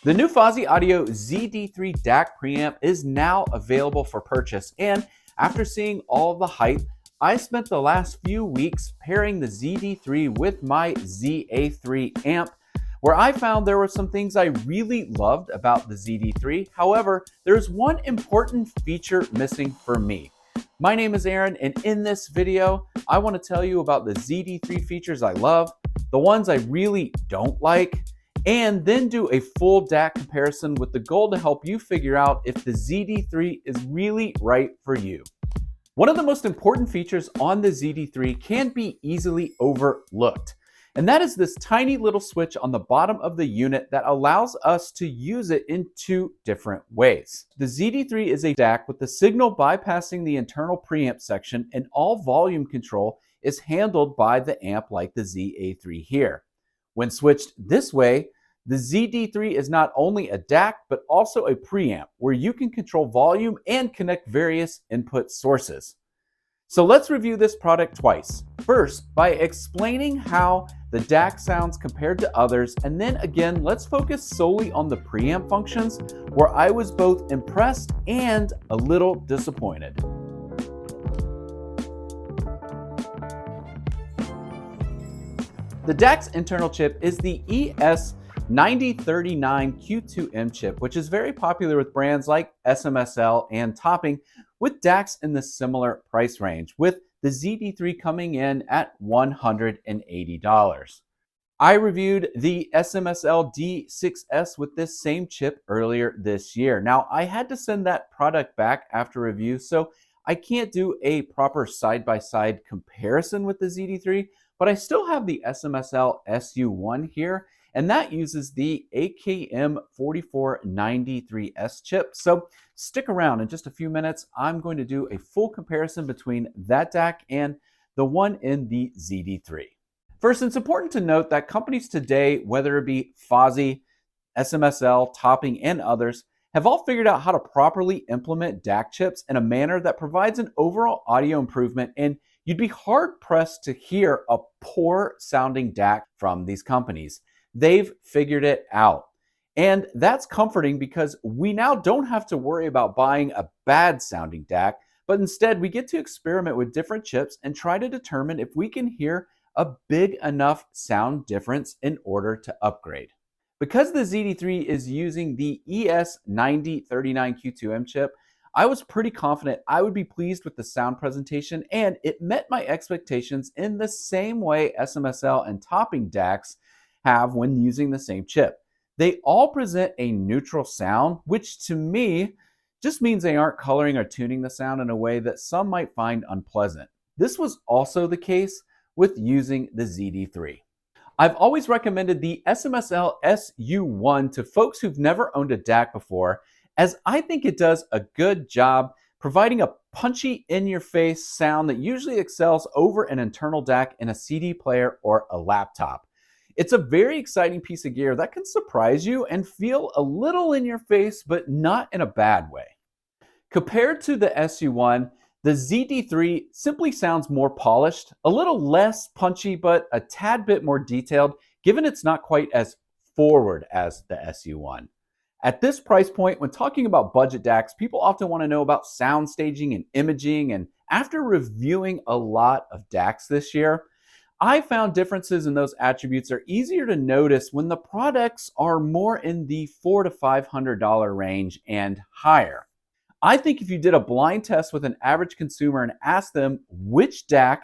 The new Fosi Audio ZD3 DAC Preamp is now available for purchase, and after seeing all of the hype, I spent the last few weeks pairing the ZD3 with my ZA3 amp, where I found there were some things I really loved about the ZD3. However, there's one important feature missing for me. My name is Aaron, and in this video, I want to tell you about the ZD3 features I love, the ones I really don't like, and then do a full DAC comparison with the goal to help you figure out if the ZD3 is really right for you. One of the most important features on the ZD3 can be easily overlooked, and that is this tiny little switch on the bottom of the unit that allows us to use it in two different ways. The ZD3 is a DAC with the signal bypassing the internal preamp section, and all volume control is handled by the amp like the ZA3 here. When switched this way, the ZD3 is not only a DAC, but also a preamp where you can control volume and connect various input sources. So let's review this product twice. First, by explaining how the DAC sounds compared to others, and then again, let's focus solely on the preamp functions, where I was both impressed and a little disappointed. The DAC's internal chip is the ES9039Q2M chip, which is very popular with brands like SMSL and Topping, with DACs in the similar price range, with the ZD3 coming in at $180. I reviewed the SMSL D6S with this same chip earlier this year. Now, I had to send that product back after review, so I can't do a proper side-by-side comparison with the ZD3, but I still have the SMSL SU1 here, and that uses the AKM4493S chip. So stick around. In just a few minutes, I'm going to do a full comparison between that DAC and the one in the ZD3. First, it's important to note that companies today, whether it be Fosi, SMSL, Topping, and others, have all figured out how to properly implement DAC chips in a manner that provides an overall audio improvement, and you'd be hard-pressed to hear a poor sounding DAC from these companies. They've figured it out. And that's comforting because we now don't have to worry about buying a bad sounding DAC, but instead we get to experiment with different chips and try to determine if we can hear a big enough sound difference in order to upgrade. Because the ZD3 is using the ES9039Q2M chip, I was pretty confident I would be pleased with the sound presentation, and it met my expectations in the same way SMSL and Topping DACs have when using the same chip. They all present a neutral sound, which to me just means they aren't coloring or tuning the sound in a way that some might find unpleasant. This was also the case with using the ZD3. I've always recommended the SMSL SU1 to folks who've never owned a DAC before, as I think it does a good job providing a punchy, in-your-face sound that usually excels over an internal DAC in a CD player or a laptop. It's a very exciting piece of gear that can surprise you and feel a little in your face, but not in a bad way. Compared to the SU1, the ZD3 simply sounds more polished, a little less punchy, but a tad bit more detailed, given it's not quite as forward as the SU1. At this price point, when talking about budget DACs, people often want to know about sound staging and imaging, and after reviewing a lot of DACs this year, I found differences in those attributes are easier to notice when the products are more in the $400 to $500 range and higher. I think if you did a blind test with an average consumer and asked them which DAC,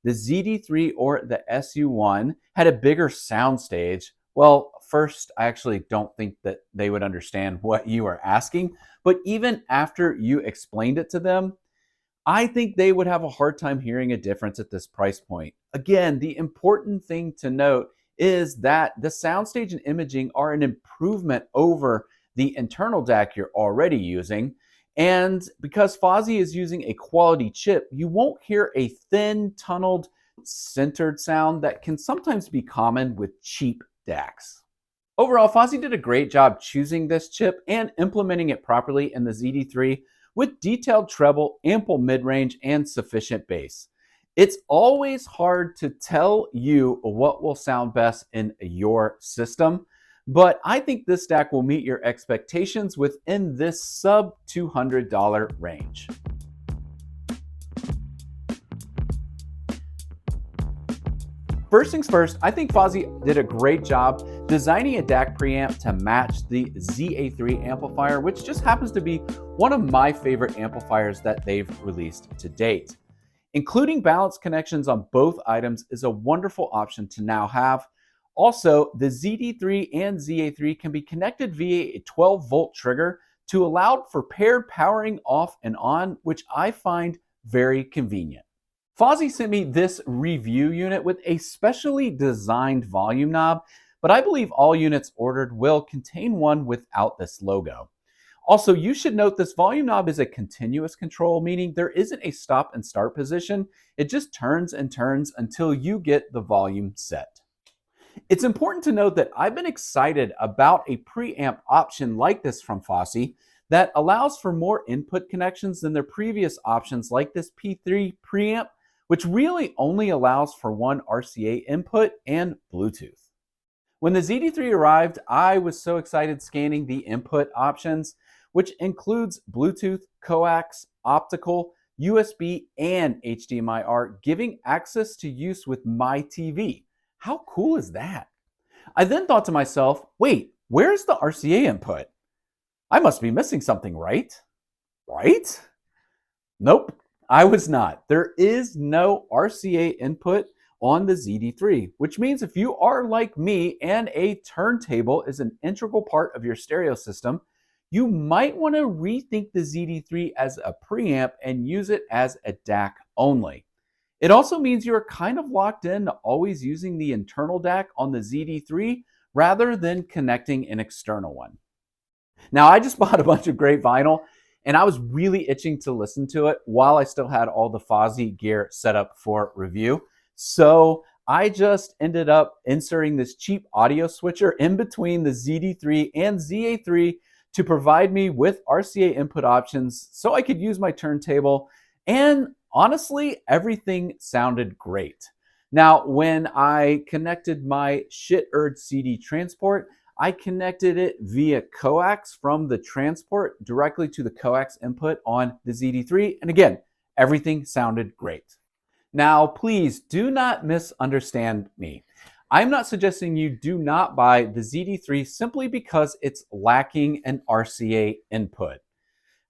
the ZD3 or the SU1, had a bigger soundstage, well, first, I actually don't think that they would understand what you are asking, but even after you explained it to them, I think they would have a hard time hearing a difference at this price point. Again, the important thing to note is that the soundstage and imaging are an improvement over the internal DAC you're already using. And because Fosi is using a quality chip, you won't hear a thin, tunneled, centered sound that can sometimes be common with cheap DACs. Overall, Fosi did a great job choosing this chip and implementing it properly in the ZD3 with detailed treble, ample mid-range, and sufficient bass. It's always hard to tell you what will sound best in your system, but I think this DAC will meet your expectations within this sub $200 range. First things first, I think Fosi did a great job designing a DAC preamp to match the ZA3 amplifier, which just happens to be one of my favorite amplifiers that they've released to date. Including balanced connections on both items is a wonderful option to now have. Also, the ZD3 and ZA3 can be connected via a 12-volt trigger to allow for paired powering off and on, which I find very convenient. Fosi sent me this review unit with a specially designed volume knob, but I believe all units ordered will contain one without this logo. Also, you should note this volume knob is a continuous control, meaning there isn't a stop and start position. It just turns and turns until you get the volume set. It's important to note that I've been excited about a preamp option like this from Fosi that allows for more input connections than their previous options like this P3 preamp, which really only allows for one RCA input and Bluetooth. When the ZD3 arrived, I was so excited scanning the input options, which includes Bluetooth, coax, optical, USB, and HDMI-R, giving access to use with my TV. How cool is that? I then thought to myself, wait, where's the RCA input? I must be missing something, right? Right? Nope. I was not. There is no RCA input on the ZD3, which means if you are like me and a turntable is an integral part of your stereo system, you might want to rethink the ZD3 as a preamp and use it as a DAC only. It also means you're kind of locked in to always using the internal DAC on the ZD3 rather than connecting an external one. Now, I just bought a bunch of great vinyl, and I was really itching to listen to it while I still had all the Fosi gear set up for review. So I just ended up inserting this cheap audio switcher in between the ZD3 and ZA3 to provide me with RCA input options so I could use my turntable. And honestly, everything sounded great. Now, when I connected my Shit-Erd CD transport, I connected it via coax from the transport directly to the coax input on the ZD3. And again, everything sounded great. Now, please do not misunderstand me. I'm not suggesting you do not buy the ZD3 simply because it's lacking an RCA input.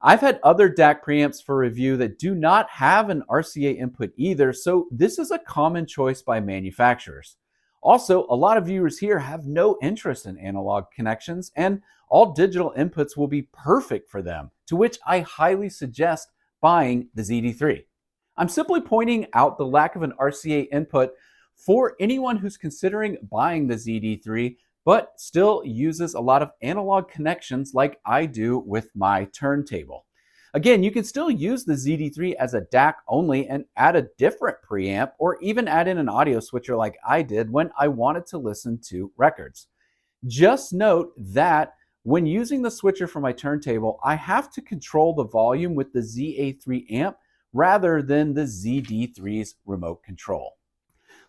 I've had other DAC preamps for review that do not have an RCA input either, so this is a common choice by manufacturers. Also, a lot of viewers here have no interest in analog connections, and all digital inputs will be perfect for them, to which I highly suggest buying the ZD3. I'm simply pointing out the lack of an RCA input for anyone who's considering buying the ZD3, but still uses a lot of analog connections like I do with my turntable. Again, you can still use the ZD3 as a DAC only and add a different preamp or even add in an audio switcher like I did when I wanted to listen to records. Just note that when using the switcher for my turntable, I have to control the volume with the ZA3 amp rather than the ZD3's remote control.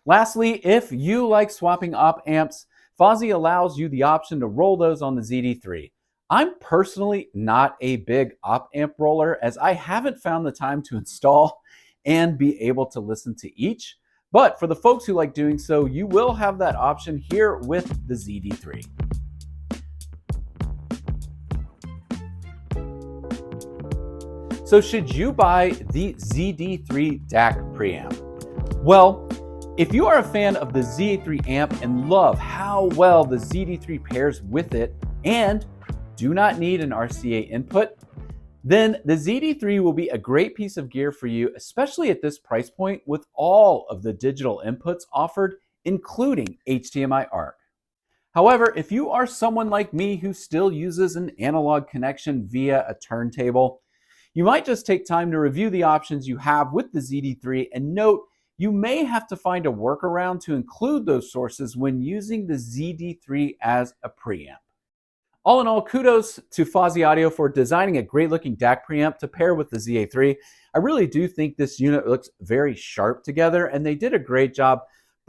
Lastly, if you like swapping op amps, Fosi allows you the option to roll those on the ZD3. I'm personally not a big op amp roller as I haven't found the time to install and be able to listen to each. But for the folks who like doing so, you will have that option here with the ZD3. So should you buy the ZD3 DAC preamp? Well, if you are a fan of the ZA3 amp and love how well the ZD3 pairs with it and do not need an RCA input, then the ZD3 will be a great piece of gear for you, especially at this price point with all of the digital inputs offered, including HDMI-R. However, if you are someone like me who still uses an analog connection via a turntable, you might just take time to review the options you have with the ZD3 and note you may have to find a workaround to include those sources when using the ZD3 as a preamp. All in all, kudos to Fosi Audio for designing a great looking DAC preamp to pair with the ZA3. I really do think this unit looks very sharp together and they did a great job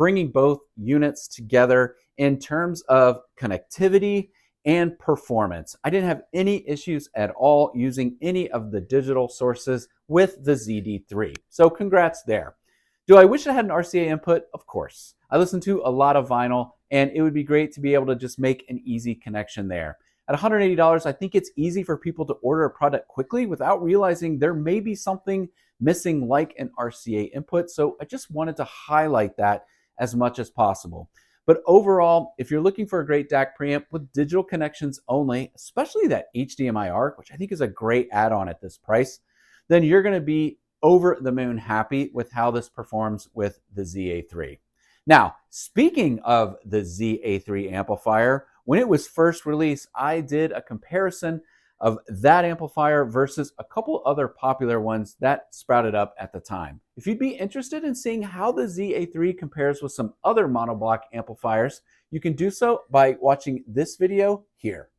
bringing both units together in terms of connectivity and performance. I didn't have any issues at all using any of the digital sources with the ZD3. So congrats there. Do I wish I had an RCA input? Of course. I listen to a lot of vinyl, and it would be great to be able to just make an easy connection there. At $180, I think it's easy for people to order a product quickly without realizing there may be something missing like an RCA input. So I just wanted to highlight that as much as possible. But overall, if you're looking for a great DAC preamp with digital connections only, especially that HDMI ARC, which I think is a great add-on at this price, then you're going to be over the moon happy with how this performs with the ZA3. Now, speaking of the ZA3 amplifier, when it was first released, I did a comparison of that amplifier versus a couple other popular ones that sprouted up at the time. If you'd be interested in seeing how the ZA3 compares with some other monoblock amplifiers, you can do so by watching this video here.